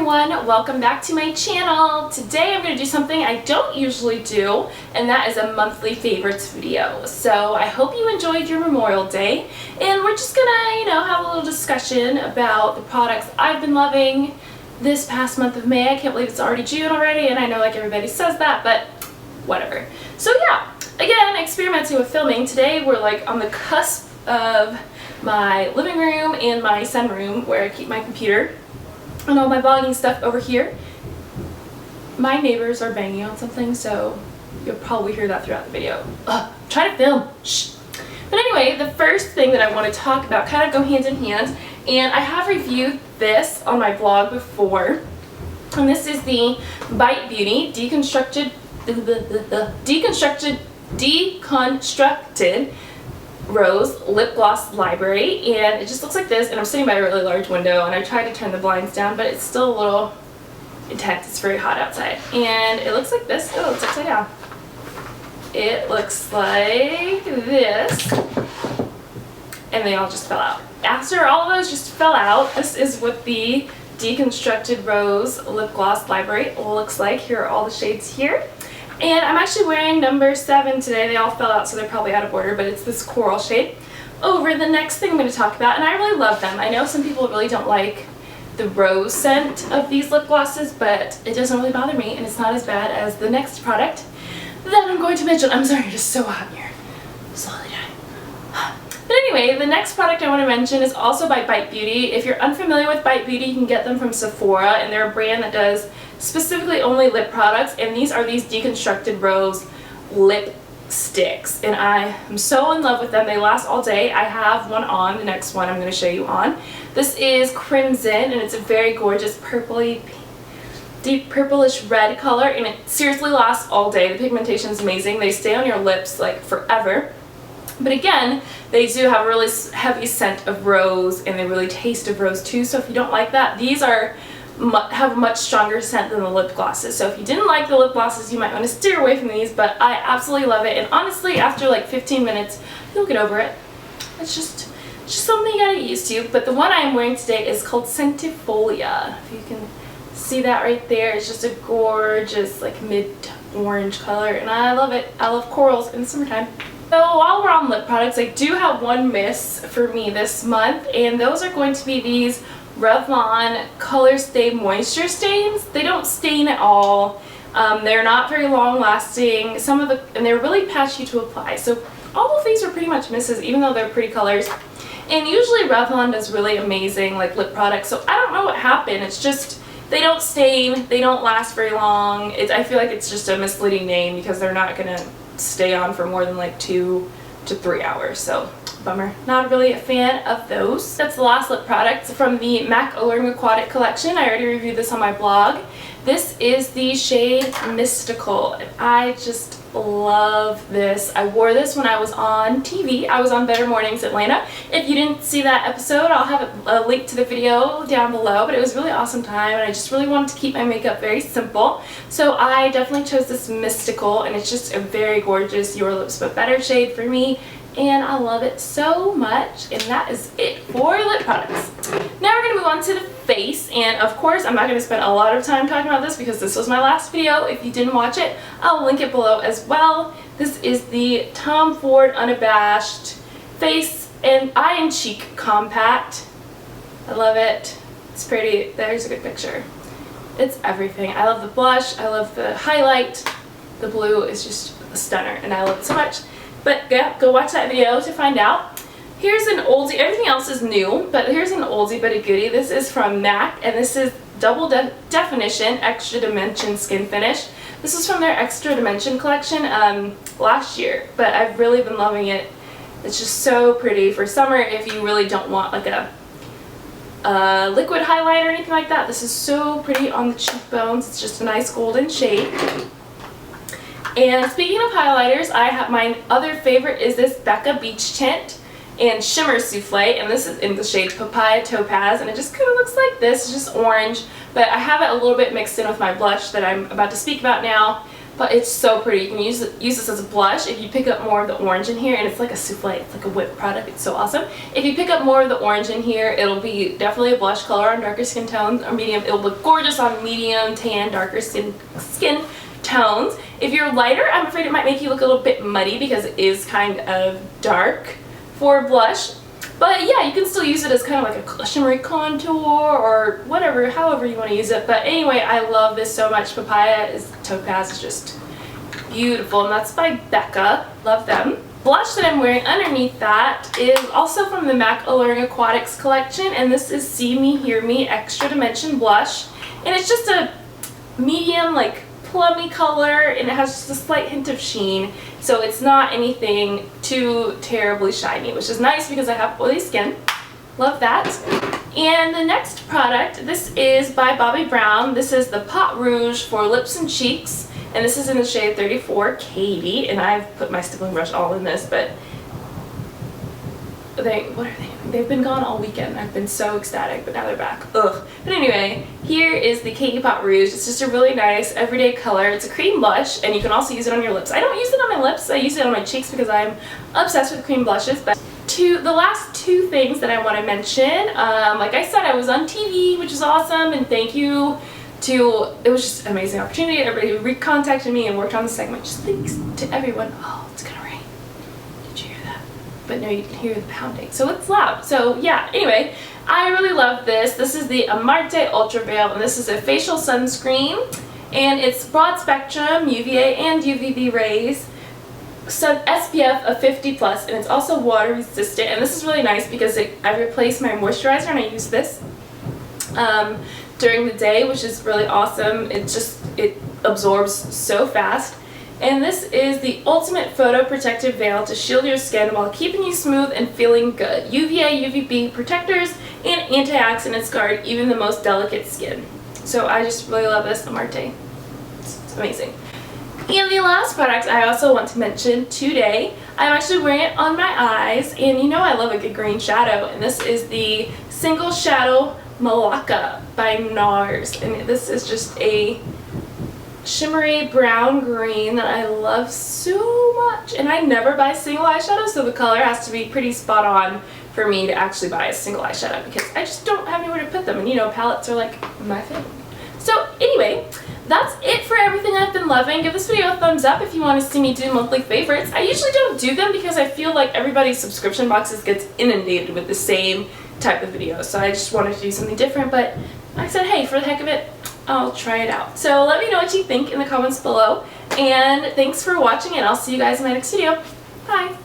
everyone, welcome back to my channel. Today I'm going to do something I don't usually do, and that is a monthly favorites video. So I hope you enjoyed your Memorial Day, and we're just gonna, have a little discussion about the products I've been loving this past month of May. I can't believe it's already June already, and I know like everybody says that, but whatever. So yeah, again, experimenting with filming. Today we're like on the cusp of my living room and my sunroom where I keep my computer and all my blogging stuff over here. My neighbors are banging on something, so you'll probably hear that throughout the video. Try to film. Shh. But anyway, the first thing that I want to talk about kind of go hand in hand, and I have reviewed this on my blog before, and this is the Bite Beauty Deconstructed Rose Lip Gloss Library, and it just looks like this, and I'm sitting by a really large window and I tried to turn the blinds down, but it's still a little intense. It's very hot outside, and it looks like this. Oh, it's upside down. It looks like this, and they all just fell out. After all of those just fell out, this is what the Deconstructed Rose Lip Gloss Library looks like. Here are all the shades here. And I'm actually wearing number 7 today. They all fell out, so they're probably out of order, but it's this coral shade. Over the next thing I'm going to talk about, and I really love them. I know some people really don't like the rose scent of these lip glosses, but it doesn't really bother me, and it's not as bad as the next product that I'm going to mention. I'm sorry, it's just so hot in here. Slowly dying. But anyway, the next product I want to mention is also by Bite Beauty. If you're unfamiliar with Bite Beauty, you can get them from Sephora, and they're a brand that does specifically only lip products, and these are these Deconstructed Rose lip sticks, and I am so in love with them. They last all day. I have one on, the next one I'm going to show you on. This is Crimson, and it's a very gorgeous purpley, deep purplish red color, and it seriously lasts all day. The pigmentation is amazing. They stay on your lips like forever. But again, they do have a really heavy scent of rose, and they really taste of rose too, so if you don't like that, these have a much stronger scent than the lip glosses. So if you didn't like the lip glosses, you might want to steer away from these, but I absolutely love it, and honestly, after like 15 minutes, you'll get over it. It's just something you gotta get used to. But the one I am wearing today is called Centifolia. If you can see that right there, it's just a gorgeous like mid-orange color, and I love it. I love corals in the summertime. So while we're on lip products, I do have one miss for me this month, and those are going to be these Revlon Color Stay Moisture Stains. They don't stain at all. They're not very long lasting. And they're really patchy to apply. So all of these are pretty much misses, even though they're pretty colors. And usually Revlon does really amazing like lip products. So I don't know what happened. It's just they don't stain. They don't last very long. I feel like it's just a misleading name because they're not gonna stay on for more than like 2 to 3 hours. So bummer. Not really a fan of those. That's the last lip product from the MAC Alluring Aquatic collection. I already reviewed this on my blog. This is the shade Mystical, and I just love this. I wore this when I was on TV. I was on Better Mornings Atlanta. If you didn't see that episode, I'll have a link to the video down below, but it was a really awesome time, and I just really wanted to keep my makeup very simple. So I definitely chose this Mystical, and it's just a very gorgeous Your Lips But Better shade for me, and I love it so much. And that is it for lip products. Now we're going to move on to the face, and of course I'm not going to spend a lot of time talking about this because this was my last video. If you didn't watch it, I'll link it below as well. This is the Tom Ford Unabashed Face and Eye and Cheek Compact. I love it. It's pretty. There's a good picture. It's everything. I love the blush. I love the highlight. The blue is just a stunner, and I love it so much. But yeah, go watch that video to find out. Here's an oldie. Everything else is new, but here's an oldie but a goodie. This is from MAC, and this is Double Definition Extra Dimension Skinfinish. This is from their Extra Dimension collection last year, but I've really been loving it. It's just so pretty for summer if you really don't want like a liquid highlight or anything like that. This is so pretty on the cheekbones. It's just a nice golden shade. And speaking of highlighters, I have my other favorite is this Becca Beach Tint and Shimmer Souffle, and this is in the shade Papaya Topaz, and it just kind of looks like this. It's just orange, but I have it a little bit mixed in with my blush that I'm about to speak about now. but it's so pretty. You can use this as a blush if you pick up more of the orange in here, and it's like a souffle, it's like a whipped product, it's so awesome. If you pick up more of the orange in here, it'll be definitely a blush color on darker skin tones, or medium, it'll look gorgeous on medium, tan, darker skin tones. If you're lighter, I'm afraid it might make you look a little bit muddy because it is kind of dark for blush. But yeah, you can still use it as kind of like a shimmery contour or whatever, however you want to use it. But anyway, I love this so much. Topaz is just beautiful, and that's by Becca. Love them. Blush that I'm wearing underneath that is also from the MAC Alluring Aquatics collection, and this is See Me, Hear Me Extra Dimension Blush. And it's just a medium, like, plummy color, and it has just a slight hint of sheen, so it's not anything too terribly shiny, which is nice because I have oily skin. Love that. And the next product, this is by Bobbi Brown. This is the Pot Rouge for lips and cheeks, and this is in the shade 34 Katie, and I've put my stippling brush all in this, but what are they? They've been gone all weekend. I've been so ecstatic, but now they're back. Ugh. But anyway, here is the Katie Pot Rouge. It's just a really nice everyday color. It's a cream blush, and you can also use it on your lips. I don't use it on my lips. I use it on my cheeks because I'm obsessed with cream blushes. But the last two things that I want to mention, like I said, I was on TV, which is awesome, and thank you to, it was just an amazing opportunity. Everybody who recontacted me and worked on the segment. Just thanks to everyone. Oh, it's gonna rain. Did you hear that? But no, you can hear the pounding, so it's loud. So yeah, anyway, I really love this. This is the Amarte Ultra Veil, and this is a facial sunscreen, and it's broad spectrum UVA and UVB rays, SPF of 50 plus, and it's also water resistant. And this is really nice because I replaced my moisturizer, and I use this during the day, which is really awesome. It absorbs so fast. And this is the ultimate photo protective veil to shield your skin while keeping you smooth and feeling good. UVA, UVB protectors, and antioxidants guard even the most delicate skin. So I just really love this Amarte. It's amazing. And the last product I also want to mention today, I'm actually wearing it on my eyes, and you know I love a good green shadow, and this is the Single Shadow Malacca by NARS, and this is just a shimmery brown green that I love so much. And I never buy single eyeshadow, so the color has to be pretty spot on for me to actually buy a single eyeshadow because I just don't have anywhere to put them, and you know, palettes are like my thing. So anyway, that's it for everything I've been loving. Give this video a thumbs up if you want to see me do monthly favorites. I usually don't do them because I feel like everybody's subscription boxes gets inundated with the same type of videos, so I just wanted to do something different. But I said, hey, for the heck of it, I'll try it out. So let me know what you think in the comments below, and thanks for watching, and I'll see you guys in my next video. Bye!